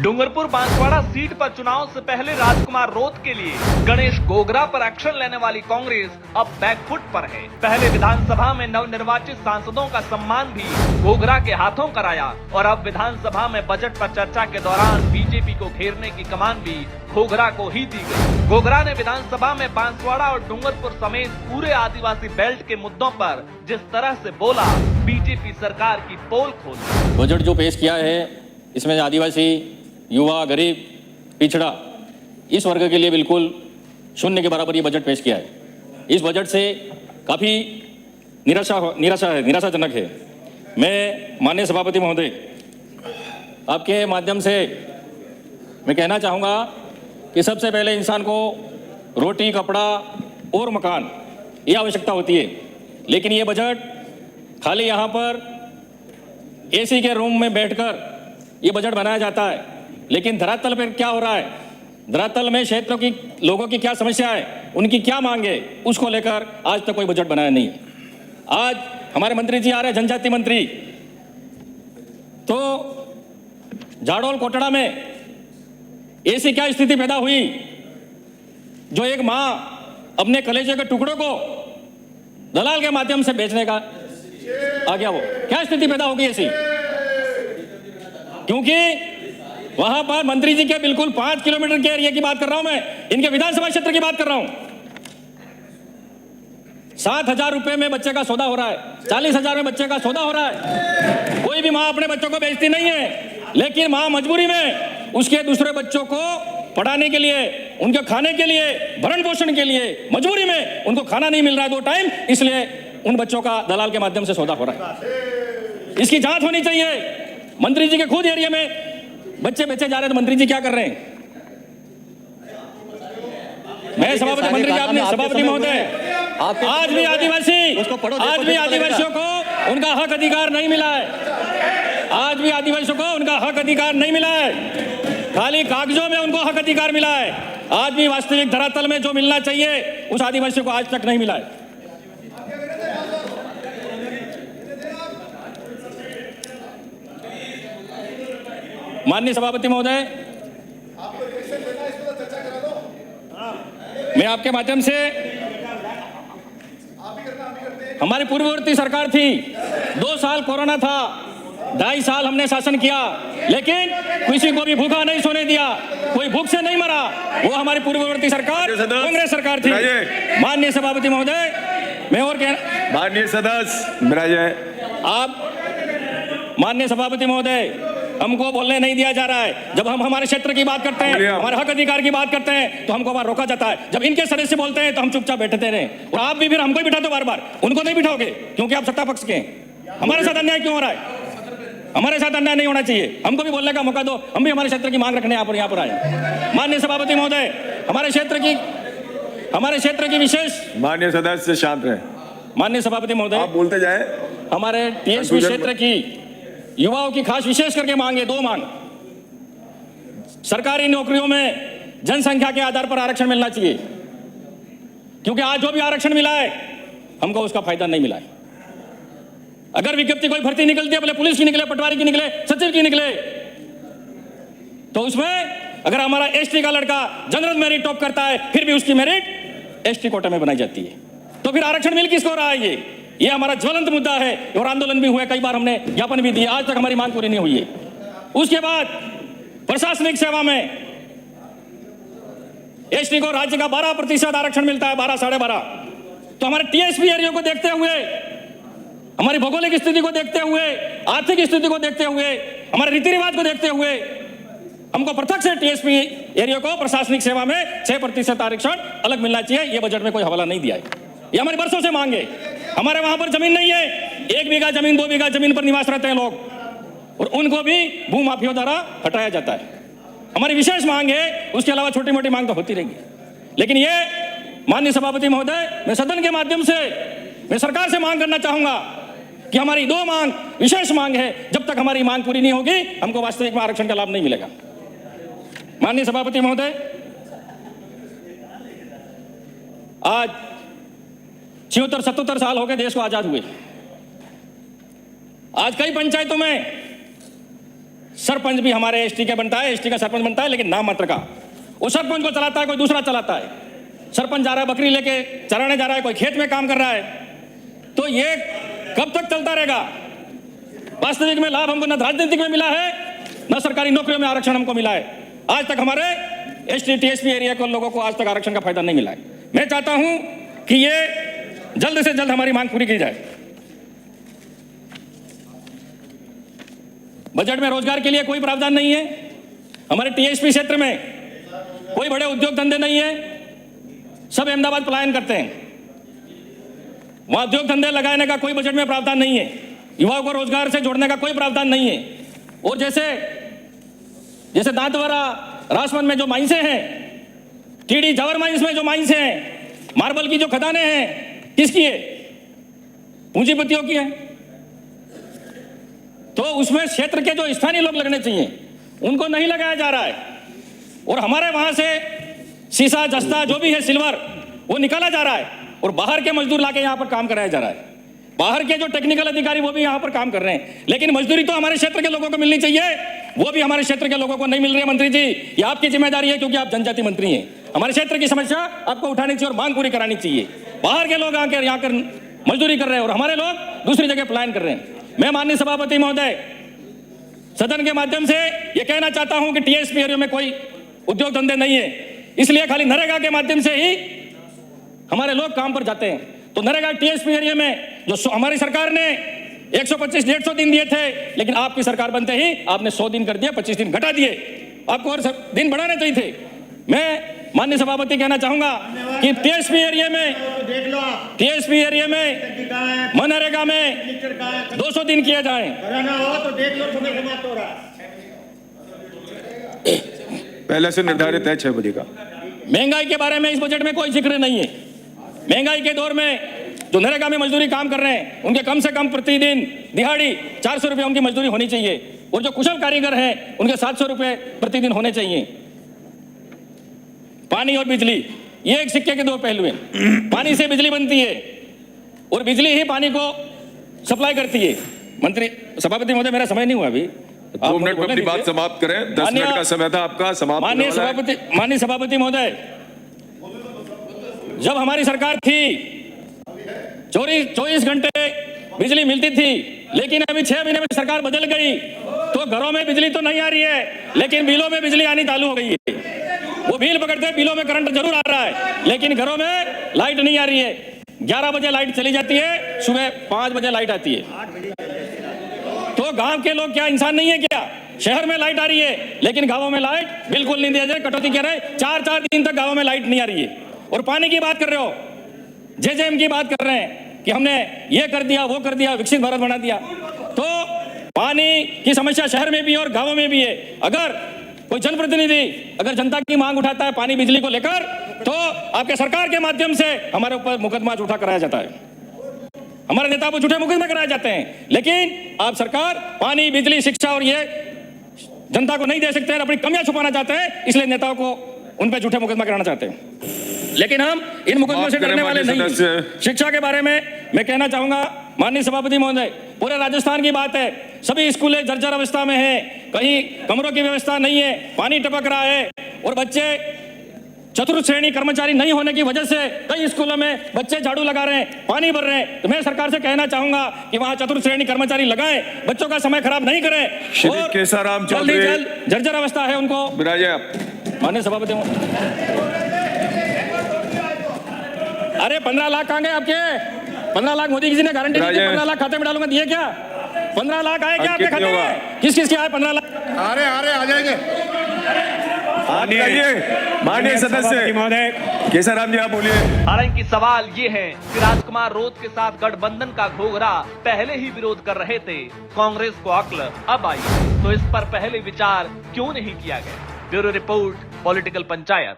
Dungarpur Banswara seat पर चुनाव से पहले राजकुमार रोत के लिए गणेश गोगरा पर एक्शन लेने वाली कांग्रेस अब बैकफुट पर है। पहले विधानसभा में नवनिर्वाचित सांसदों का सम्मान भी गोगरा के हाथों कराया और अब विधानसभा में बजट पर चर्चा के दौरान बीजेपी को घेरने की कमान भी गोगरा को ही दी गई। गोगरा ने विधानसभा में बांसवाड़ा और डूंगरपुर समेत पूरे आदिवासी बेल्ट के मुद्दों पर जिस तरह से बोला, बीजेपी सरकार की पोल खोली। बजट जो पेश किया है इसमें आदिवासी, युवा, गरीब, पिछड़ा इस वर्ग के लिए बिल्कुल शून्य के बराबर ये बजट पेश किया है। इस बजट से काफ़ी निराशाजनक है। मैं माननीय सभापति महोदय, आपके माध्यम से मैं कहना चाहूँगा कि सबसे पहले इंसान को रोटी, कपड़ा और मकान ये आवश्यकता होती है, लेकिन ये बजट खाली यहाँ पर एसी के रूम में बैठकर ये बजट बनाया जाता है, लेकिन धरातल पर क्या हो रहा है, धरातल में क्षेत्रों की लोगों की क्या समस्या है, उनकी क्या मांग है, उसको लेकर आज तक कोई बजट बनाया नहीं है। आज हमारे मंत्री जी आ रहे हैं, जनजाति मंत्री, तो जाडोल कोटड़ा में ऐसी क्या स्थिति पैदा हुई जो एक मां अपने कलेजे के टुकड़ों को दलाल के माध्यम से बेचने का आ गया, वो क्या स्थिति पैदा होगी ऐसी? क्योंकि वहां पर मंत्री जी के बिल्कुल 5 किलोमीटर के एरिया की बात कर रहा हूं मैं, इनके विधानसभा क्षेत्र की बात कर रहा हूं। 7,000 रुपए में बच्चे का सौदा हो रहा है, 40,000 में बच्चे का सौदा हो रहा है। कोई भी मां अपने बच्चों को बेचती नहीं है, लेकिन मां मजबूरी में उसके दूसरे बच्चों को पढ़ाने के लिए, उनके खाने के लिए, भरण पोषण के लिए मजबूरी में उनको खाना नहीं मिल रहा है 2 टाइम, इसलिए उन बच्चों का दलाल के माध्यम से सौदा हो रहा है। इसकी जांच होनी चाहिए। मंत्री जी के खुद एरिया में बच्चे बेचे जा रहे हैं, तो मंत्री जी क्या कर रहे हैं? मैं सभापति, मंत्री जी आपने, सभापति महोदय, आज भी आदिवासियों को उनका हक अधिकार नहीं मिला है। आज भी आदिवासियों को उनका हक अधिकार नहीं मिला है, खाली कागजों में उनको हक अधिकार मिला है। आज भी वास्तविक धरातल में जो मिलना चाहिए उस आदिवासियों को आज तक नहीं मिला है। माननीय सभापति महोदय, मैं आपके माध्यम से, हमारी पूर्ववर्ती सरकार थी, 2 साल कोरोना था, 2.5 साल हमने शासन किया, लेकिन किसी को भी भूखा नहीं सोने दिया, कोई भूख से नहीं मरा। वो हमारी पूर्ववर्ती सरकार कांग्रेस सरकार थी। माननीय सभापति महोदय, मैं और माननीय सदस्य, आप माननीय सभापति महोदय, हमको बोलने नहीं दिया जा रहा है। जब हम हमारे क्षेत्र की बात करते हैं, हमारे हक अधिकार की बात करते हैं, तो हमको बार रोका जाता है। जब इनके सदस्य बोलते हैं तो हम चुपचाप बैठते रहे, और आप भी फिर हमको ही बिठाते हो बार-बार, उनको नहीं बिठाओगे क्योंकि आप सत्ता पक्ष के हैं। हमारे साथ अन्याय क्यों हो रहा है? हमारे साथ अन्याय नहीं होना चाहिए, हमको भी बोलने का मौका दो, हम भी हमारे क्षेत्र की मांग रखने यहाँ पर आए। माननीय सभापति महोदय, हमारे क्षेत्र की विशेष, माननीय सदस्य शांत रहे। माननीय सभापति महोदय, आप बोलते जाए। हमारे टीएसपी क्षेत्र की युवाओं की खास विशेष करके मांगे 2 मांग। सरकारी नौकरियों में जनसंख्या के आधार पर आरक्षण मिलना चाहिए, क्योंकि आज जो भी आरक्षण मिला है हमको उसका फायदा नहीं मिला है। अगर विज्ञप्ति कोई भर्ती निकलती है, भले पुलिस की निकले, पटवारी की निकले, सचिव की निकले, तो उसमें अगर हमारा एसटी का लड़का जनरल मेरिट टॉप करता है, फिर भी उसकी मेरिट एसटी कोटे में बनाई जाती है, तो फिर आरक्षण मिल किसको रहा है? ये हमारा ज्वलंत मुद्दा है और आंदोलन भी हुआ, कई बार हमने ज्ञापन भी दिए, आज तक हमारी मांग पूरी नहीं हुई है। उसके बाद प्रशासनिक सेवा में एसटी को राज्य का 12% आरक्षण मिलता है, 12, 12.5। तो हमारे टीएसपी एरिया को देखते हुए, हमारी भौगोलिक स्थिति को देखते हुए, आर्थिक स्थिति को देखते हुए, हमारे रीति रिवाज को देखते हुए, हमको पृथक से टीएसपी एरिया को प्रशासनिक सेवा में 6% आरक्षण अलग मिलना चाहिए। यह बजट में कोई हवाला नहीं दिया है, ये हमारी बरसों से मांग है। हमारे वहां पर जमीन नहीं है, 1 बीघा जमीन, 2 बीघा जमीन पर निवास रहते हैं लोग, और उनको भी भूमाफियों द्वारा हटाया जाता है। हमारी विशेष मांग है, उसके अलावा छोटी मोटी मांग तो होती रहेगी। लेकिन ये माननीय सभापति महोदय, मैं सदन के माध्यम से मैं सरकार से मांग करना चाहूंगा कि हमारी 2 मांग विशेष मांग है, जब तक हमारी मांग पूरी नहीं होगी हमको वास्तविक में आरक्षण का लाभ नहीं मिलेगा। माननीय सभापति महोदय, आज 76-77 साल हो गए देश को आजाद हुए। आज कई पंचायतों में सरपंच भी हमारे एसटी का बनता है, एसटी का सरपंच बनता है, लेकिन नाम मात्र का। उस सरपंच को चलाता है कोई दूसरा चलाता है। सरपंच जा रहा है बकरी लेके चराने जा रहा है, कोई खेत में काम कर रहा है। तो ये कब तक चलता रहेगा? वास्तविक में लाभ हमको न राजनीतिक में मिला है, न सरकारी नौकरियों में आरक्षण हमको मिला है। आज तक हमारे एसटी टीएसपी एरिया के लोगों को आज तक आरक्षण का फायदा नहीं मिला है। मैं चाहता हूं कि ये जल्द से जल्द हमारी मांग पूरी की जाए। बजट में रोजगार के लिए कोई प्रावधान नहीं है। हमारे टीएसपी क्षेत्र में कोई बड़े उद्योग धंधे नहीं है, सब अहमदाबाद पलायन करते हैं। वहां उद्योग धंधे लगाने का कोई बजट में प्रावधान नहीं है। युवाओं को रोजगार से जोड़ने का कोई प्रावधान नहीं है। और जैसे दांतवाड़ा राजमंद में जो माइंसें हैं, टीडी जवर माइंस में जो माइंस हैं, मार्बल की जो खदानें हैं, किसकी है? पूंजीपतियों की है। तो उसमें क्षेत्र के जो स्थानीय लोग लगने चाहिए, उनको नहीं लगाया जा रहा है। और हमारे वहां से शीशा जस्ता जो भी है सिल्वर, वो निकाला जा रहा है और बाहर के मजदूर लाके यहां पर काम कराया जा रहा है। बाहर के जो टेक्निकल अधिकारी वो भी यहां पर काम कर रहे हैं, लेकिन मजदूरी तो हमारे क्षेत्र के लोगों को मिलनी चाहिए, वो भी हमारे क्षेत्र के लोगों को नहीं मिल रही है। मंत्री जी, ये आपकी जिम्मेदारी है, क्योंकि आप जनजाति मंत्री हैं। हमारे क्षेत्र की समस्या आपको उठानी चाहिए और मांग पूरी करानी चाहिए। बाहर के लोग आकर यहाँ कर मजदूरी कर रहे हैं और हमारे लोग दूसरी जगह पलायन कर रहे हैं। मैं माननीय सभापति महोदय, सदन के माध्यम से ये कहना चाहता हूं कि टीएसपी एरिया में कोई उद्योग धंधे नहीं है, इसलिए खाली नरेगा के माध्यम से ही हमारे लोग काम पर जाते हैं। तो नरेगा टीएसपी एरिया में जो हमारी सरकार ने 125-150 दिन दिए थे, लेकिन आपकी सरकार बनते ही आपने 100 दिन कर दिया, 25 दिन घटा दिए। आपको और दिन बढ़ाने चाहिए थे। मैं माननीय सभापति कहना चाहूंगा कि टीएसपी एरिया में मनरेगा में 200 दिन किया जाए। पहले से निर्धारित है 6 बजे का। महंगाई के बारे में इस बजट में कोई जिक्र नहीं है। महंगाई के दौर में जो नरेगा में मजदूरी काम कर रहे हैं, उनके कम से कम प्रतिदिन दिहाड़ी 400 रुपये उनकी मजदूरी होनी चाहिए। और जो कुशल कारीगर हैं, उनके 700 रुपये प्रतिदिन होने चाहिए। पानी और बिजली, ये एक सिक्के के दो पहलू हैं। पानी से बिजली बनती है और बिजली ही पानी को सप्लाई करती है। मंत्री सभापति महोदय, मेरा समय नहीं हुआ अभी। 2 मिनट में अपनी बात समाप्त करें। 10 मिनट का समय था आपका, समाप्त। माननीय सभापति महोदय, जब हमारी सरकार थी 24 घंटे बिजली मिलती थी, लेकिन अभी 6 महीने में सरकार बदल गई तो घरों में बिजली तो नहीं आ रही है, लेकिन बिलों में बिजली आनी चालू हो गई है। वो बिल पकड़ते हैं, बिलों में करंट जरूर आ रहा है, लेकिन घरों में लाइट नहीं आ रही है। 11 बजे लाइट चली जाती है, सुबह 5 बजे लाइट आती है। तो गांव के लोग क्या इंसान नहीं है क्या? शहर में लाइट आ रही है, लेकिन गांवों में लाइट बिल्कुल नहीं दिया जाए, कटौती कह रहे हैं। 4-4 दिन तक गांवों में लाइट नहीं आ रही है। और पानी की बात कर रहे हो, जेजेएम की बात कर रहे हैं कि हमने ये कर दिया, वो कर दिया, विकसित भारत बना दिया। तो पानी की समस्या शहर में भी है और गांवों में भी है। अगर कोई जनप्रतिनिधि अगर जनता की मांग उठाता है पानी बिजली को लेकर, तो आपके सरकार के माध्यम से हमारे ऊपर मुकदमा झूठा कराया जाता है, हमारे नेता को झूठे मुकदमे कराए जाते हैं। लेकिन आप सरकार पानी, बिजली, शिक्षा और ये जनता को नहीं दे सकते हैं, अपनी कमियां छुपाना चाहते हैं, इसलिए नेताओं को उन पर झूठे मुकदमा कराना चाहते हैं। लेकिन हम इन मुकदमों से डरने वाले नहीं। शिक्षा के बारे में मैं कहना चाहूंगा माननीय सभापति महोदय, पूरे राजस्थान की बात है, सभी स्कूलें जर्जर अवस्था में है, कहीं कमरों की व्यवस्था नहीं है, पानी टपक रहा है और बच्चे चतुर्थ श्रेणी कर्मचारी नहीं होने की वजह से कई स्कूलों में बच्चे झाड़ू लगा रहे हैं, पानी भर रहे हैं। तो मैं सरकार से कहना चाहूंगा कि वहां चतुर्थ श्रेणी कर्मचारी लगाएं, बच्चों का समय खराब नहीं करें। श्री केसाराम चौधरी, जर्जर अवस्था है उनको। माननीय सभापति, अरे 15 लाख कहाँ गए आपके? 15 लाख मोदी जी ने गारंटी दी, 15 लाख खाते में डालूंगा, दिए क्या? 15 लाख आए क्या आपके खाते में? किस किस के आए 15 लाख? अरे आ जाएंगे। माननीय सदस्य महोदय केसाराम जी, आप बोलिए। हालांकि सवाल ये है कि राजकुमार रोत के साथ गठबंधन का घोघरा पहले ही विरोध कर रहे थे, कांग्रेस को अक्ल अब आई, तो इस पर पहले विचार क्यों नहीं किया गया? Bureau report, political panchayat.